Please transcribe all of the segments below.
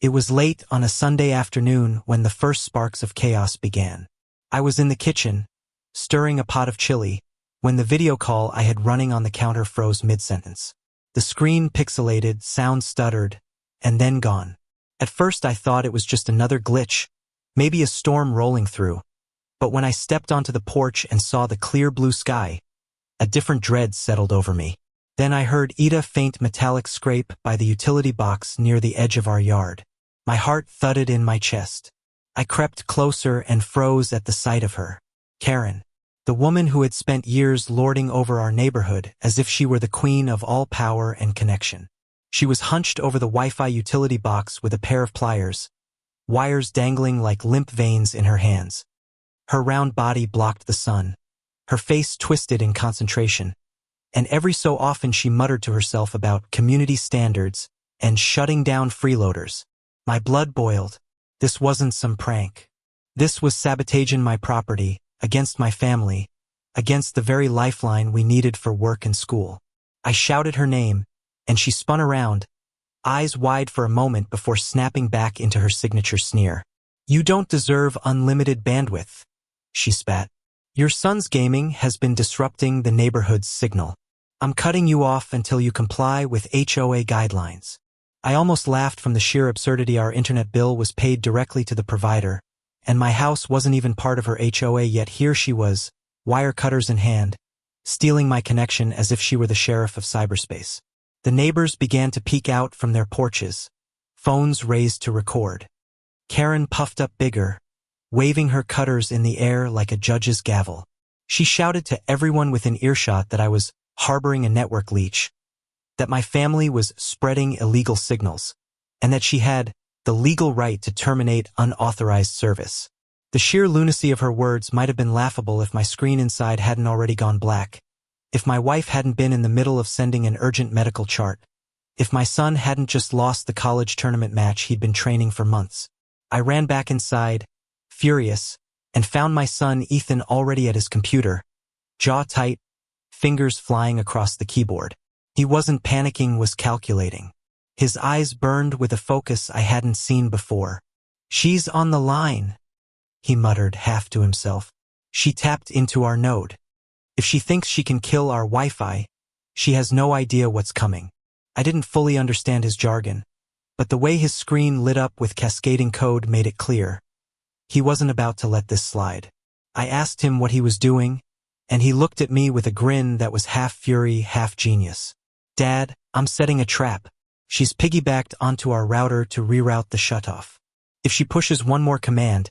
It was late on a Sunday afternoon when the first sparks of chaos began. I was in the kitchen, stirring a pot of chili, when the video call I had running on the counter froze mid-sentence. The screen pixelated, sound stuttered, and then gone. At first I thought it was just another glitch, maybe a storm rolling through. But when I stepped onto the porch and saw the clear blue sky, a different dread settled over me. Then I heard Ida faint metallic scrape by the utility box near the edge of our yard. My heart thudded in my chest. I crept closer and froze at the sight of her. Karen, the woman who had spent years lording over our neighborhood as if she were the queen of all power and connection. She was hunched over the Wi-Fi utility box with a pair of pliers, wires dangling like limp veins in her hands. Her round body blocked the sun, her face twisted in concentration, and every so often she muttered to herself about community standards and shutting down freeloaders. My blood boiled. This wasn't some prank. This was sabotaging my property, against my family, against the very lifeline we needed for work and school. I shouted her name, and she spun around, eyes wide for a moment before snapping back into her signature sneer. "You don't deserve unlimited bandwidth," she spat. "Your son's gaming has been disrupting the neighborhood's signal. I'm cutting you off until you comply with HOA guidelines." I almost laughed from the sheer absurdity. Our internet bill was paid directly to the provider, and my house wasn't even part of her HOA, yet here she was, wire cutters in hand, stealing my connection as if she were the sheriff of cyberspace. The neighbors began to peek out from their porches, phones raised to record. Karen puffed up bigger, waving her cutters in the air like a judge's gavel. She shouted to everyone within earshot that I was harboring a network leech, that my family was spreading illegal signals, and that she had the legal right to terminate unauthorized service. The sheer lunacy of her words might have been laughable if my screen inside hadn't already gone black, if my wife hadn't been in the middle of sending an urgent medical chart, if my son hadn't just lost the college tournament match he'd been training for months. I ran back inside, furious, and found my son Ethan already at his computer, jaw tight, fingers flying across the keyboard. He wasn't panicking, was calculating. His eyes burned with a focus I hadn't seen before. "She's on the line," he muttered half to himself. "She tapped into our node. If she thinks she can kill our Wi-Fi, she has no idea what's coming." I didn't fully understand his jargon, but the way his screen lit up with cascading code made it clear. He wasn't about to let this slide. I asked him what he was doing, and he looked at me with a grin that was half fury, half genius. "Dad, I'm setting a trap. She's piggybacked onto our router to reroute the shutoff. If she pushes one more command,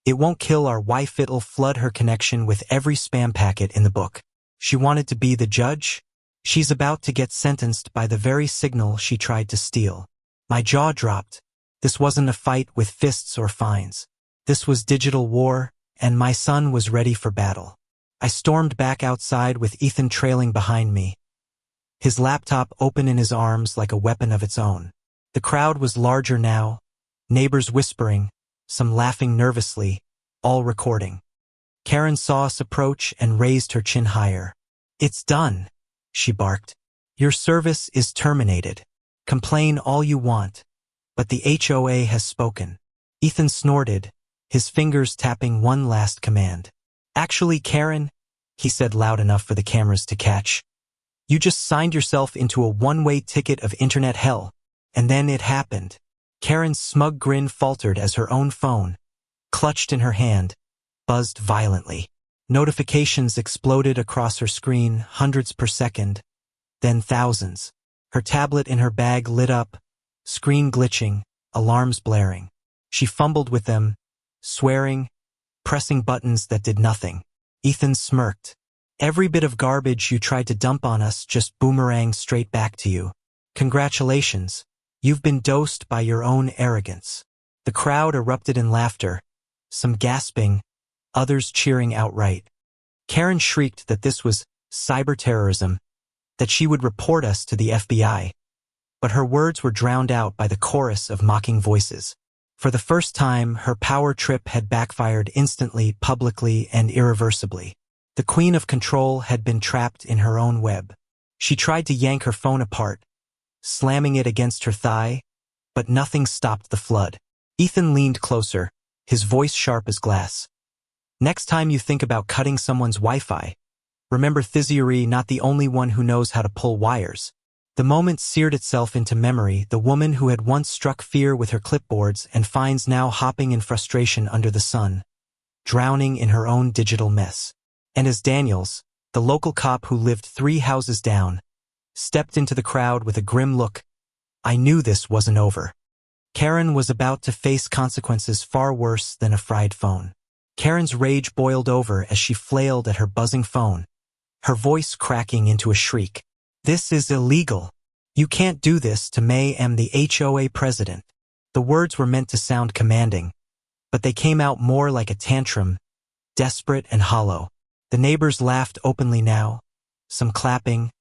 it won't kill our Wi-Fi, it'll flood her connection with every spam packet in the book. She wanted to be the judge? She's about to get sentenced by the very signal she tried to steal." My jaw dropped. This wasn't a fight with fists or fines. This was digital war, and my son was ready for battle. I stormed back outside with Ethan trailing behind me, his laptop open in his arms like a weapon of its own. The crowd was larger now, neighbors whispering, some laughing nervously, all recording. Karen saw us approach and raised her chin higher. "It's done," she barked. "Your service is terminated. Complain all you want, but the HOA has spoken." Ethan snorted, his fingers tapping one last command. "Actually, Karen," he said loud enough for the cameras to catch, "you just signed yourself into a one-way ticket of internet hell, and then it happened." Karen's smug grin faltered as her own phone, clutched in her hand, buzzed violently. Notifications exploded across her screen, hundreds per second, then thousands. Her tablet in her bag lit up, screen glitching, alarms blaring. She fumbled with them, swearing, pressing buttons that did nothing. Ethan smirked. "Every bit of garbage you tried to dump on us just boomeranged straight back to you. Congratulations, you've been dosed by your own arrogance." The crowd erupted in laughter, some gasping, others cheering outright. Karen shrieked that this was cyber terrorism, that she would report us to the FBI. But her words were drowned out by the chorus of mocking voices. For the first time, her power trip had backfired instantly, publicly, and irreversibly. The queen of control had been trapped in her own web. She tried to yank her phone apart, slamming it against her thigh, But nothing stopped the flood. Ethan leaned closer, his voice sharp as glass. Next time you think about cutting someone's Wi-Fi, remember Thizzieri not the only one who knows how to pull wires. The moment seared itself into memory, the woman who had once struck fear with her clipboards and finds now hopping in frustration under the sun, drowning in her own digital mess. And as Daniels, the local cop who lived 3 houses down, stepped into the crowd with a grim look, I knew this wasn't over. Karen was about to face consequences far worse than a fried phone. Karen's rage boiled over as she flailed at her buzzing phone, her voice cracking into a shriek. This is illegal. You can't do this to May. I'm the HOA president. The words were meant to sound commanding, but they came out more like a tantrum, desperate and hollow. The neighbors laughed openly now, some clapping,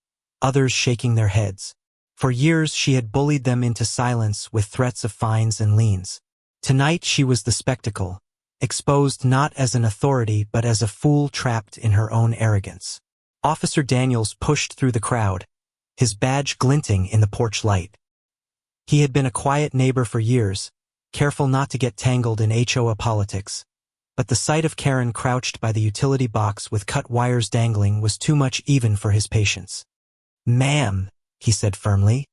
others shaking their heads. For years she had bullied them into silence with threats of fines and liens. Tonight she was the spectacle, exposed not as an authority but as a fool trapped in her own arrogance. Officer Daniels pushed through the crowd, his badge glinting in the porch light. He had been a quiet neighbor for years, careful not to get tangled in HOA politics. But the sight of Karen crouched by the utility box with cut wires dangling was too much even for his patience. Ma'am, he said firmly.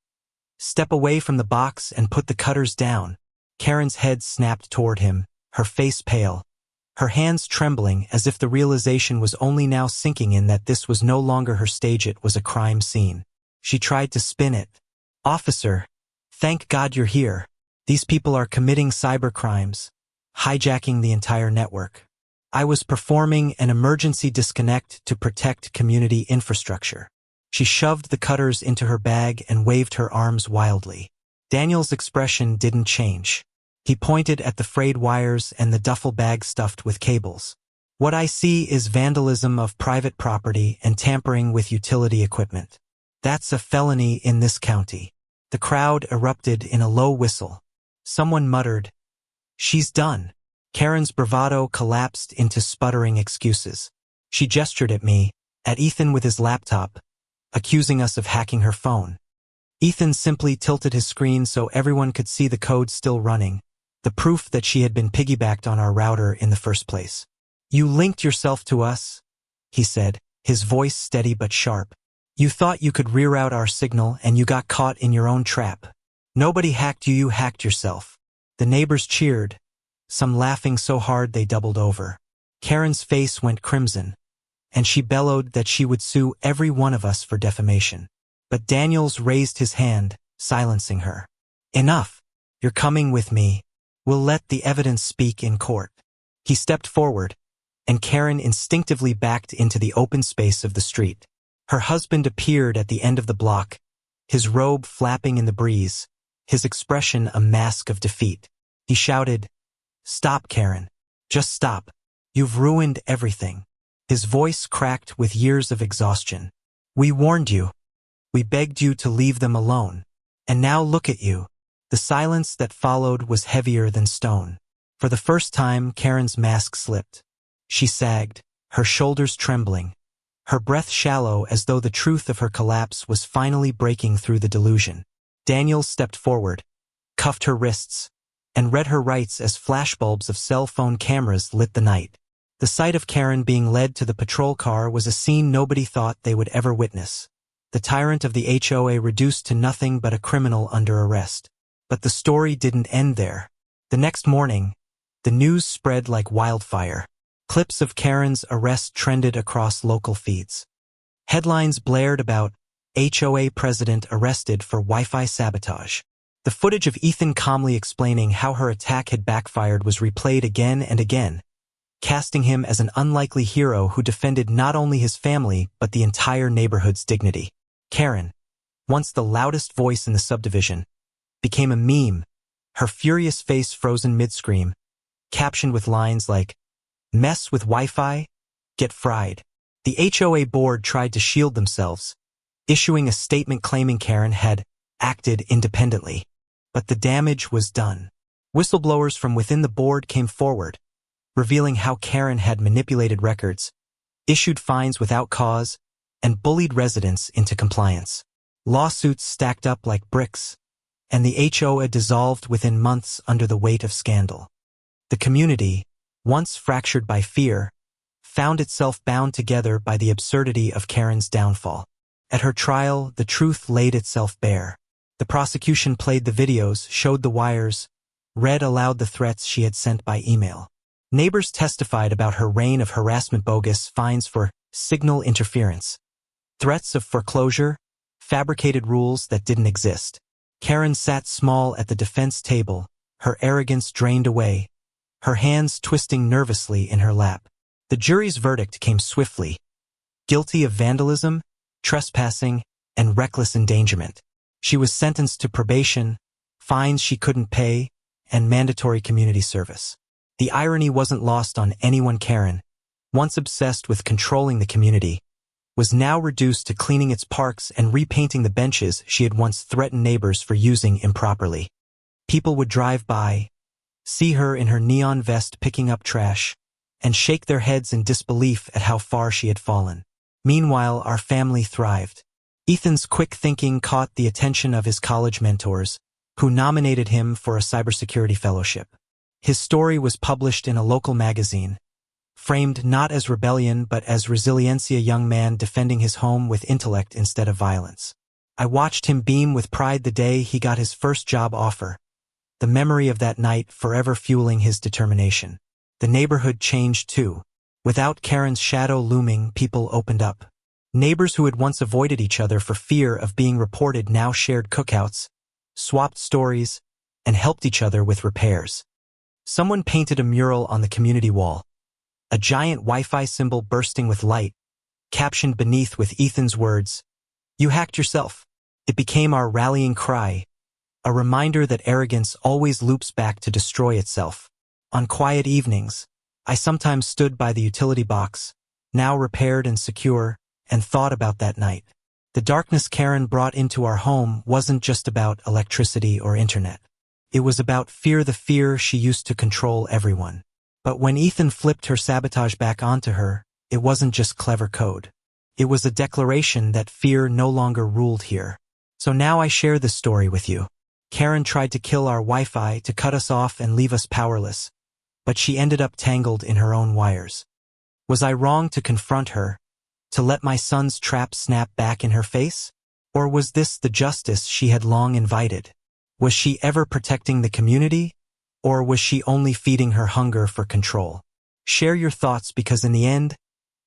Step away from the box and put the cutters down. Karen's head snapped toward him, her face pale, her hands trembling as if the realization was only now sinking in that this was no longer her stage, it was a crime scene. She tried to spin it. Officer, thank God you're here. These people are committing cybercrimes, hijacking the entire network. I was performing an emergency disconnect to protect community infrastructure. She shoved the cutters into her bag and waved her arms wildly. Daniel's expression didn't change. He pointed at the frayed wires and the duffel bag stuffed with cables. What I see is vandalism of private property and tampering with utility equipment. That's a felony in this county. The crowd erupted in a low whistle. Someone muttered, "She's done." Karen's bravado collapsed into sputtering excuses. She gestured at me, at Ethan with his laptop, accusing us of hacking her phone. Ethan simply tilted his screen so everyone could see the code still running, the proof that she had been piggybacked on our router in the first place. You linked yourself to us, he said, his voice steady but sharp. You thought you could reroute our signal and you got caught in your own trap. Nobody hacked you, you hacked yourself. The neighbors cheered, some laughing so hard they doubled over. Karen's face went crimson, and she bellowed that she would sue every one of us for defamation. But Daniels raised his hand, silencing her. Enough. You're coming with me. We'll let the evidence speak in court. He stepped forward, and Karen instinctively backed into the open space of the street. Her husband appeared at the end of the block, his robe flapping in the breeze, his expression a mask of defeat. He shouted, "Stop, Karen. Just stop. You've ruined everything." His voice cracked with years of exhaustion. We warned you. We begged you to leave them alone. And now look at you. The silence that followed was heavier than stone. For the first time, Karen's mask slipped. She sagged, her shoulders trembling, her breath shallow as though the truth of her collapse was finally breaking through the delusion. Daniel stepped forward, cuffed her wrists, and read her rights as flashbulbs of cell phone cameras lit the night. The sight of Karen being led to the patrol car was a scene nobody thought they would ever witness. The tyrant of the HOA reduced to nothing but a criminal under arrest. But the story didn't end there. The next morning, the news spread like wildfire. Clips of Karen's arrest trended across local feeds. Headlines blared about HOA president arrested for Wi-Fi sabotage. The footage of Ethan calmly explaining how her attack had backfired was replayed again and again, casting him as an unlikely hero who defended not only his family but the entire neighborhood's dignity. Karen, once the loudest voice in the subdivision, became a meme, her furious face frozen mid-scream, captioned with lines like, "Mess with Wi-Fi? Get fried." The HOA board tried to shield themselves, issuing a statement claiming Karen had acted independently. But the damage was done. Whistleblowers from within the board came forward, revealing how Karen had manipulated records, issued fines without cause, and bullied residents into compliance. Lawsuits stacked up like bricks, and the HOA dissolved within months under the weight of scandal. The community, once fractured by fear, found itself bound together by the absurdity of Karen's downfall. At her trial, the truth laid itself bare. The prosecution played the videos, showed the wires, read aloud the threats she had sent by email. Neighbors testified about her reign of harassment, bogus fines for signal interference, threats of foreclosure, fabricated rules that didn't exist. Karen sat small at the defense table, her arrogance drained away, her hands twisting nervously in her lap. The jury's verdict came swiftly: guilty of vandalism, trespassing, and reckless endangerment. She was sentenced to probation, fines she couldn't pay, and mandatory community service. The irony wasn't lost on anyone. Karen, once obsessed with controlling the community, was now reduced to cleaning its parks and repainting the benches she had once threatened neighbors for using improperly. People would drive by, see her in her neon vest picking up trash, and shake their heads in disbelief at how far she had fallen. Meanwhile, our family thrived. Ethan's quick thinking caught the attention of his college mentors, who nominated him for a cybersecurity fellowship. His story was published in a local magazine, framed not as rebellion but as resilience, a young man defending his home with intellect instead of violence. I watched him beam with pride the day he got his first job offer, the memory of that night forever fueling his determination. The neighborhood changed too. Without Karen's shadow looming, people opened up. Neighbors who had once avoided each other for fear of being reported now shared cookouts, swapped stories, and helped each other with repairs. Someone painted a mural on the community wall, a giant Wi-Fi symbol bursting with light, captioned beneath with Ethan's words, "You hacked yourself." It became our rallying cry, a reminder that arrogance always loops back to destroy itself. On quiet evenings, I sometimes stood by the utility box, now repaired and secure, and thought about that night. The darkness Karen brought into our home wasn't just about electricity or internet. It was about fear, the fear she used to control everyone. But when Ethan flipped her sabotage back onto her, it wasn't just clever code. It was a declaration that fear no longer ruled here. So now I share this story with you. Karen tried to kill our Wi-Fi, to cut us off and leave us powerless, but she ended up tangled in her own wires. Was I wrong to confront her, to let my son's trap snap back in her face? Or was this the justice she had long invited? Was she ever protecting the community? Or was she only feeding her hunger for control? Share your thoughts, because in the end,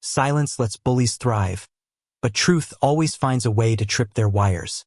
silence lets bullies thrive, but truth always finds a way to trip their wires.